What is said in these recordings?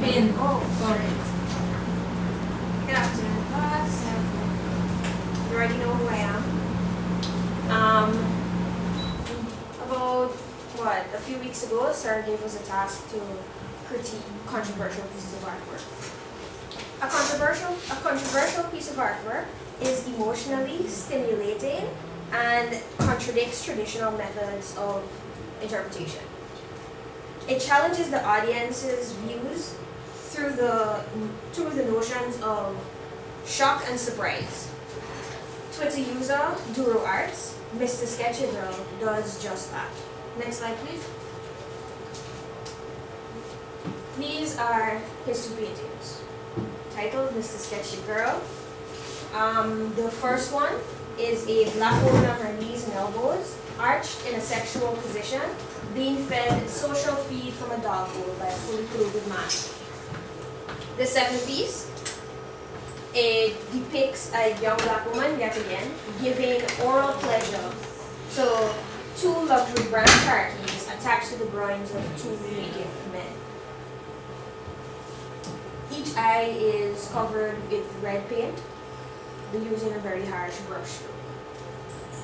in. Oh, sorry. Good afternoon, class. You already know who I am. About a few weeks ago, Sarah gave us a task to critique controversial pieces of artwork. A controversial piece of artwork is emotionally stimulating and contradicts traditional methods of interpretation. It challenges the audience's views through the notions of shock and surprise. Twitter user Duro Art, Mr. Sketchy Girl, does just that. Next slide, please. These are his two paintings, titled Mr. Sketchy Girl. The first one is a black woman on her knees and elbows, arched in a sexual position, being fed social feed from a dog bowl by a fully clothed man. The second piece, it depicts a young black woman, yet again, giving oral pleasure to two luxury brand car keys attached to the groins of two naked men. Each eye is covered with red paint, using a very harsh brush stroke.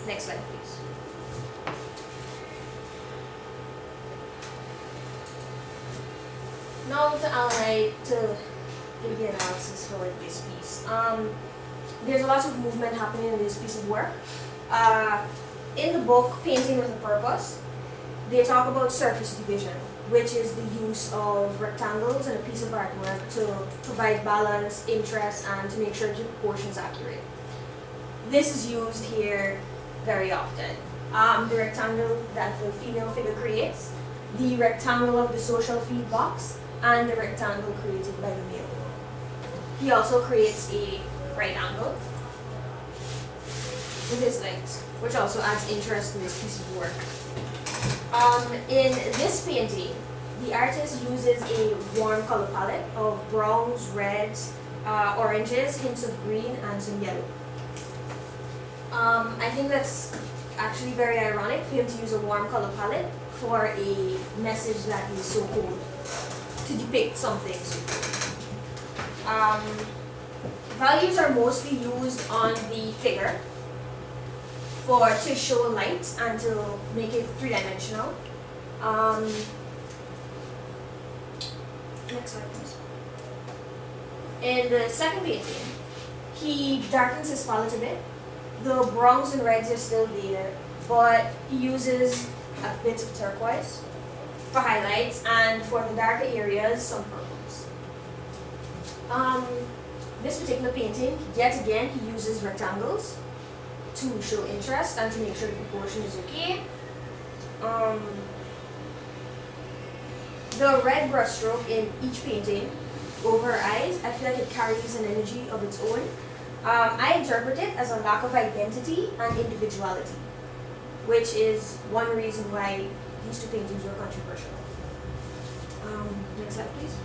Next slide, please. Now to give the analysis for this piece. There's a lot of movement happening in this piece of work. In the book, Painting with a Purpose, they talk about surface division, which is the use of rectangles in a piece of artwork to provide balance, interest, and to make sure the proportion is accurate. This is used here very often. The rectangle that the female figure creates, the rectangle of the social feed box, and the rectangle created by the male. He also creates a right angle with his legs, which also adds interest to this piece of work. In this painting, the artist uses a warm color palette of browns, reds, oranges, hints of green, and some yellow. I think that's actually very ironic for him to use a warm color palette for a message that is so cold, to depict something so cold. Values are mostly used on the figure to show light and to make it three-dimensional. Next slide, please. In the second painting, he darkens his palette a bit. The browns and reds are still there, but he uses a bit of turquoise for highlights, and for the darker areas, some purples. This particular painting, yet again, he uses rectangles to show interest and to make sure the proportion is okay. The red brushstroke in each painting over her eyes, I feel like it carries an energy of its own. I interpret it as a lack of identity and individuality, which is one reason why these two paintings were controversial. Next slide, please.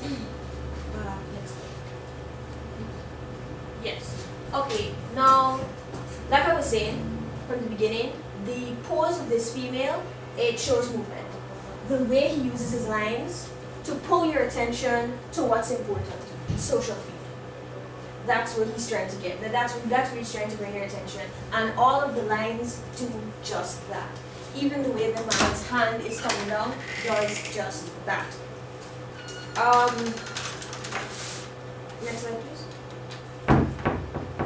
Next slide. Yes. Okay, now, like I was saying from the beginning, the pose of this female, it shows movement. The way he uses his lines to pull your attention to what's important, social feed. That's what he's trying to get. That's what he's trying to bring your attention. And all of the lines do just that. Even the way the man's hand is coming down does just that. Next slide, please.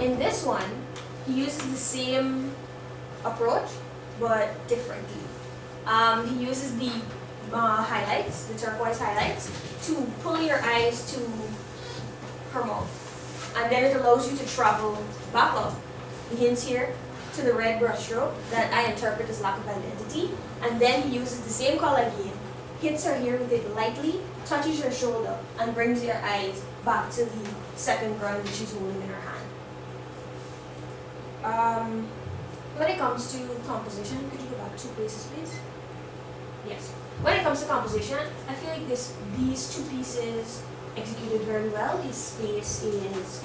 In this one, he uses the same approach, but differently. He uses the highlights, the turquoise highlights, to pull your eyes to her mouth. And then it allows you to travel back up, the hints here, to the red brushstroke that I interpret as lack of identity. And then he uses the same color again, hits her here with it lightly, touches her shoulder, and brings your eyes back to the second ground that she's holding in her hand. When it comes to composition, could you go back 2 places, please? Yes. When it comes to composition, I feel like these two pieces executed very well. His space is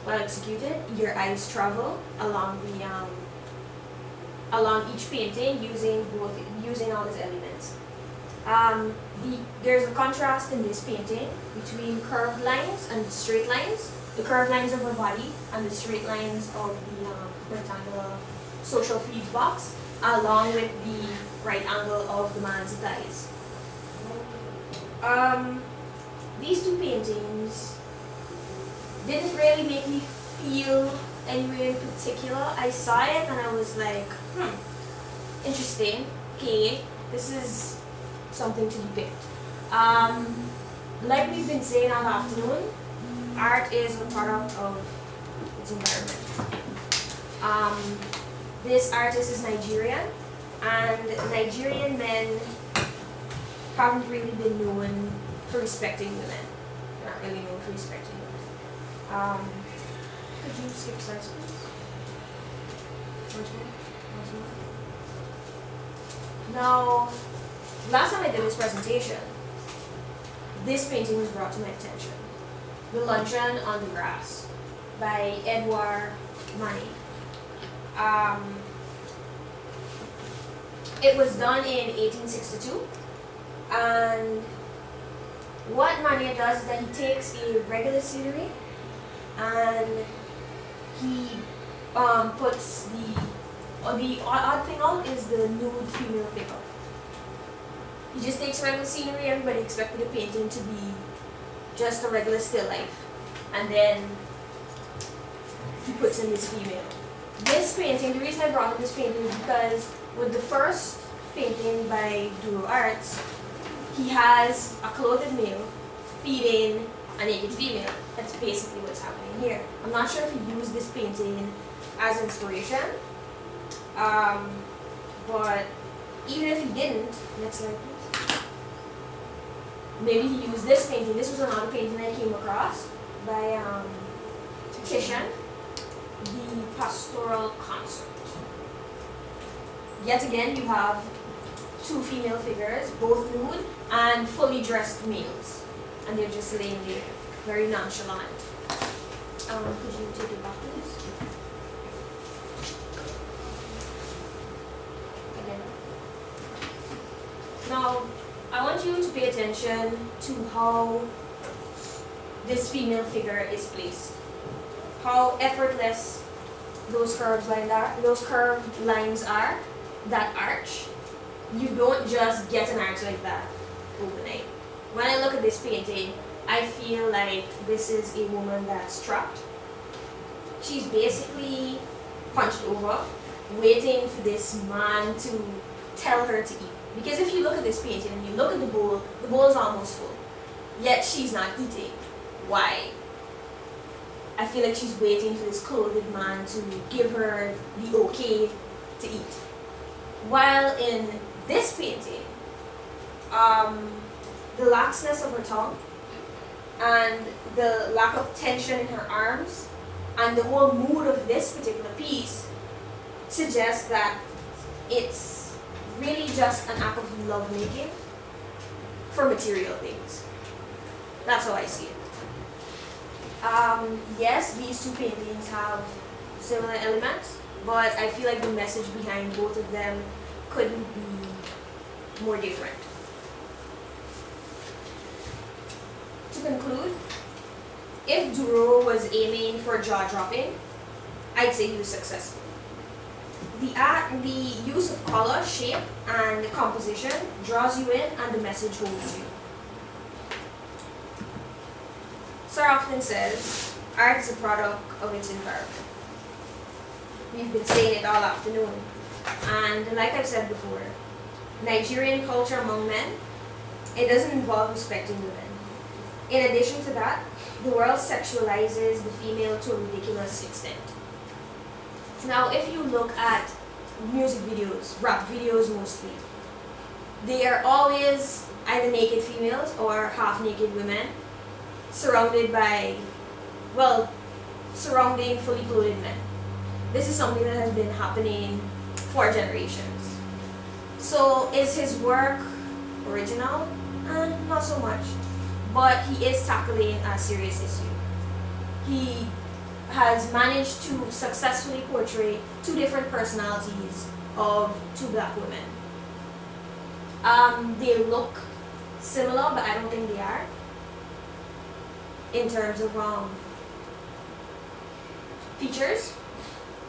well executed. Your eyes travel along along each painting using all his elements. There's a contrast in this painting between curved lines and straight lines. The curved lines of her body and the straight lines of the rectangular social feeds box, along with the right angle of the man's thighs. These two paintings didn't really make me feel anywhere in particular. I saw it and I was like, interesting, okay, this is something to depict. Like we've been saying all afternoon, art is a product of its environment. This artist is Nigerian, and Nigerian men haven't really been known for respecting women. They're not really known for respecting women. Could you skip slides, please? Once more. Now, last time I did this presentation, this painting was brought to my attention. The Luncheon on the Grass by Edouard Manet. It was done in 1862, and what Manet does is that he takes a regular scenery and he puts the odd thing out is the nude female figure. He just takes regular scenery. Everybody expected the painting to be just a regular still life, and then he puts in this female. This painting, the reason I brought up this painting is because with the first painting by Duro Art, he has a clothed male feeding a naked female. That's basically what's happening here. I'm not sure if he used this painting as inspiration, but even if he didn't, next slide please. Maybe he used this painting. This was another painting I came across by Titian, the Pastoral Concert. Yet again, you have two female figures, both nude and fully dressed males, and they're just laying there, very nonchalant. Could you take it back, please? Again. Now, I want you to pay attention to how this female figure is placed. How effortless those curved lines are, that arch. You don't just get an arch like that overnight. When I look at this painting, I feel like this is a woman that's trapped. She's basically punched over, waiting for this man to tell her to eat. Because if you look at this painting and you look at the bowl is almost full. Yet she's not eating. Why? I feel like she's waiting for this clothed man to give her the okay to eat. While in this painting, the laxness of her tongue and the lack of tension in her arms and the whole mood of this particular piece suggests that it's really just an act of lovemaking for material things. That's how I see it. Yes, these two paintings have similar elements, but I feel like the message behind both of them couldn't be more different. To conclude, if Duro was aiming for jaw-dropping, I'd say he was successful. The use of color, shape, and composition draws you in, and the message holds you. Sir often says, art is a product of its environment. We've been saying it all afternoon. And like I've said before, Nigerian culture among men, it doesn't involve respecting women. In addition to that, the world sexualizes the female to a ridiculous extent. Now, if you look at music videos, rap videos mostly, they are always either naked females or half-naked women surrounding fully clothed men. This is something that has been happening for generations. So is his work original? Not so much. But he is tackling a serious issue. He has managed to successfully portray two different personalities of two black women. They look similar, but I don't think they are. In terms of features,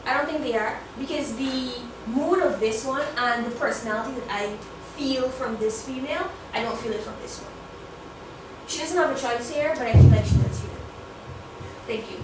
I don't think they are, because the mood of this one and the personality that I feel from this female, I don't feel it from this one. She doesn't have a choice here, but I feel like she does here. Thank you.